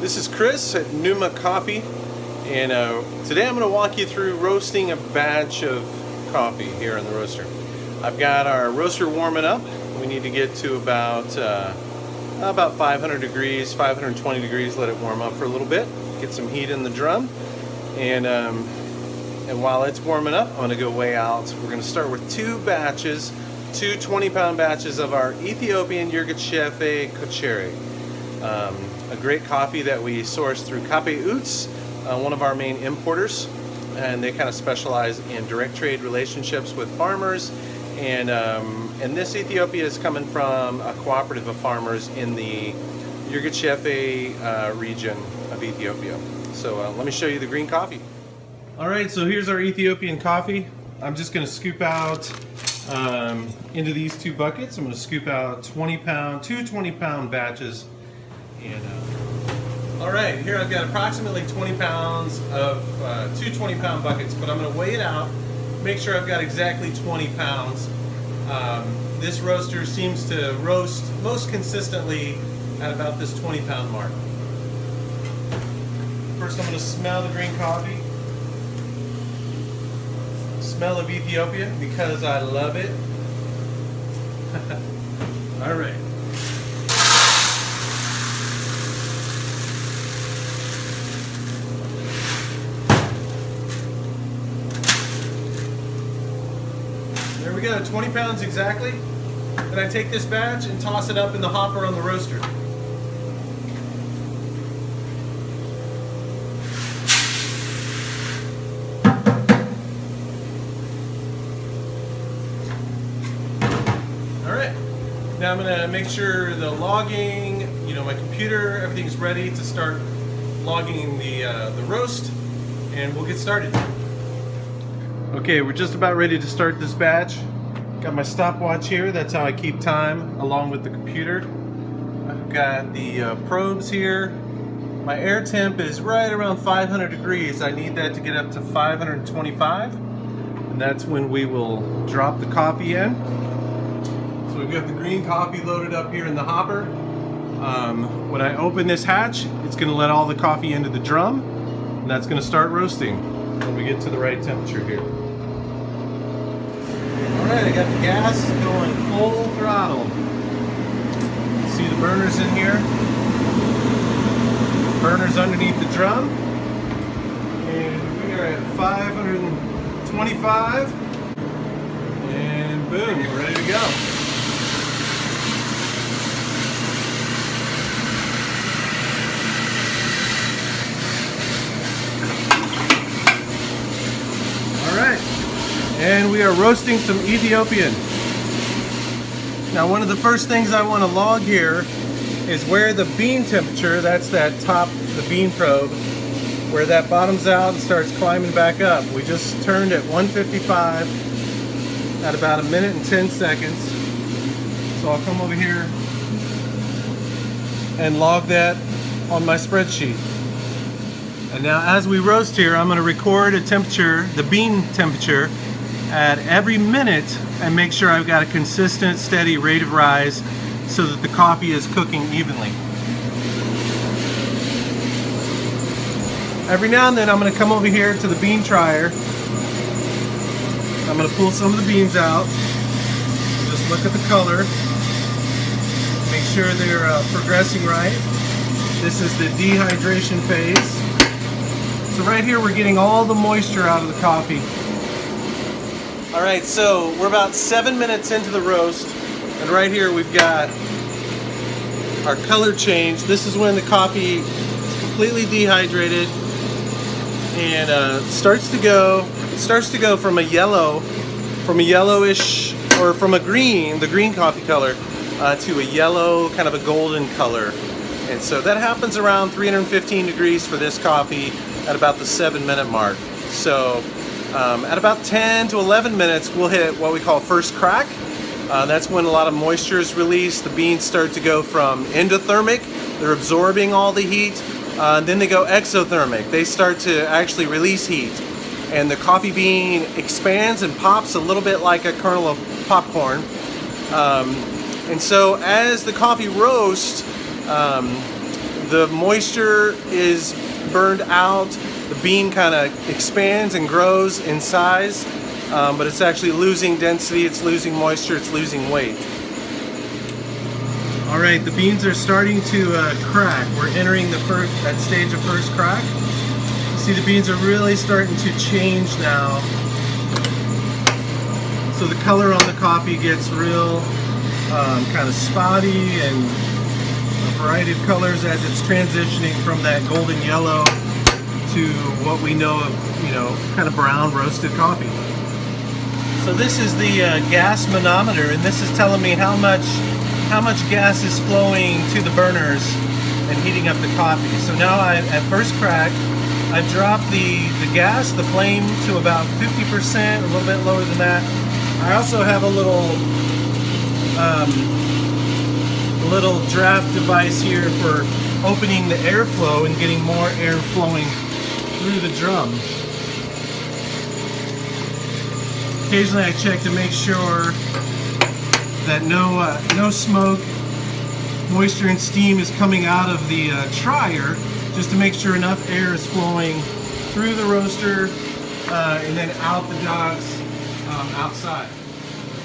This is Chris at Pneuma Coffee, and today I'm going to walk you through roasting a batch of coffee here in the roaster. I've got our roaster warming up. We need to get to about 500 degrees, 520 degrees, let it warm up for a little bit, get some heat in the drum, and while it's warming up, I'm going to go weigh out. We're going to start with two 20-pound batches of our Ethiopian Kochere. A great coffee that we source through one of our main importers, and they kind of specialize in direct trade relationships with farmers, and this Ethiopia is coming from a cooperative of farmers in the Yirgacheffe region of Ethiopia. So let me show you the green coffee. Alright, so here's our Ethiopian coffee. I'm just going to scoop out into these two buckets. I'm going to scoop out two 20-pound batches. And alright, here I've got approximately 20 pounds of two 20-pound buckets, but I'm going to weigh it out, make sure I've got exactly 20 pounds. This roaster seems to roast most consistently at about this 20-pound mark. First I'm going to smell the green coffee. Smell of Ethiopia, because I love it. Alright. There we go, 20 pounds exactly. Then I take this batch and toss it up in the hopper on the roaster. Alright, now I'm going to make sure the logging, my computer, everything's ready to start logging the roast, and we'll get started. Okay, we're just about ready to start this batch. Got my stopwatch here, that's how I keep time along with the computer. I've got the probes here. My air temp is right around 500 degrees. I need that to get up to 525, and that's when we will drop the coffee in. So we've got the green coffee loaded up here in the hopper. When I open this hatch, it's going to let all the coffee into the drum, and that's going to start roasting when we get to the right temperature here. Alright, I got the gas going full throttle. See the burners in here? Burners underneath the drum. And we are at 525. And boom, we're ready to go. And we are roasting some Ethiopian. Now, one of the first things I want to log here is where the bean temperature, that's that top, the bean probe, where that bottoms out and starts climbing back up. We just turned at 155 at about 1 minute and 10 seconds. So I'll come over here and log that on my spreadsheet. And now as we roast here, I'm going to record a temperature, the bean temperature, at every minute, and make sure I've got a consistent, steady rate of rise so that the coffee is cooking evenly. Every now and then I'm going to come over here to the bean trier. I'm going to pull some of the beans out, just look at the color, make sure they're progressing right. This is the dehydration phase. So right here we're getting all the moisture out of the coffee. Alright, so we're about 7 minutes into the roast, and right here we've got our color change. This is when the coffee is completely dehydrated and starts to go from a yellowish, or from a green, the green coffee color, to a yellow, kind of a golden color. And so that happens around 315 degrees for this coffee at about the 7-minute mark. So at about 10 to 11 minutes, we'll hit what we call first crack. That's when a lot of moisture is released. The beans start to go from endothermic, they're absorbing all the heat. Then they go exothermic. They start to actually release heat. And the coffee bean expands and pops a little bit like a kernel of popcorn. And so as the coffee roasts, the moisture is burned out, the bean kind of expands and grows in size, but it's actually losing density, it's losing moisture, it's losing weight. All right, the beans are starting to crack. We're entering that stage of first crack. See, the beans are really starting to change now. So the color on the coffee gets real kind of spotty and a variety of colors as it's transitioning from that golden yellow to what we know of, kind of brown roasted coffee. So this is the gas manometer, and this is telling me how much gas is flowing to the burners and heating up the coffee. So now at first crack, I've dropped the gas, the flame, to about 50%, a little bit lower than that. I also have a little draft device here for opening the airflow and getting more air flowing through the drum. Occasionally I check to make sure that no smoke, moisture, and steam is coming out of the trier, just to make sure enough air is flowing through the roaster and then out the dogs outside.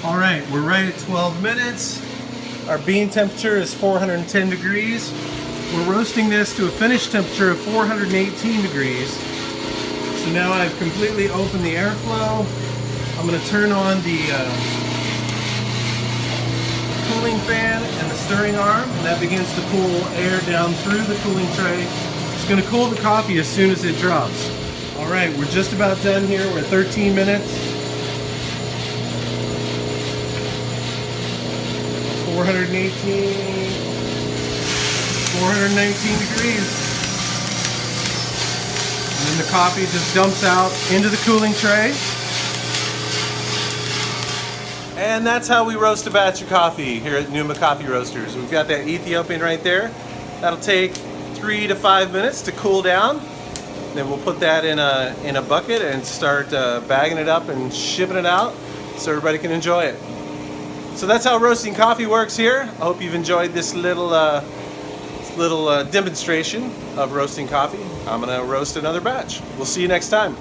All right, we're right at 12 minutes. Our bean temperature is 410 degrees. We're roasting this to a finished temperature of 418 degrees. So now I've completely opened the airflow. I'm going to turn on the cooling fan and the stirring arm, and that begins to pull air down through the cooling tray. It's going to cool the coffee as soon as it drops. All right, we're just about done here. We're at 13 minutes. 418, 419 degrees. And then the coffee just dumps out into the cooling tray. And that's how we roast a batch of coffee here at Pneuma Coffee Roasters. We've got that Ethiopian right there. That'll take 3 to 5 minutes to cool down. Then we'll put that in a bucket and start bagging it up and shipping it out so everybody can enjoy it. So that's how roasting coffee works here. I hope you've enjoyed this little demonstration of roasting coffee. I'm gonna roast another batch. We'll see you next time.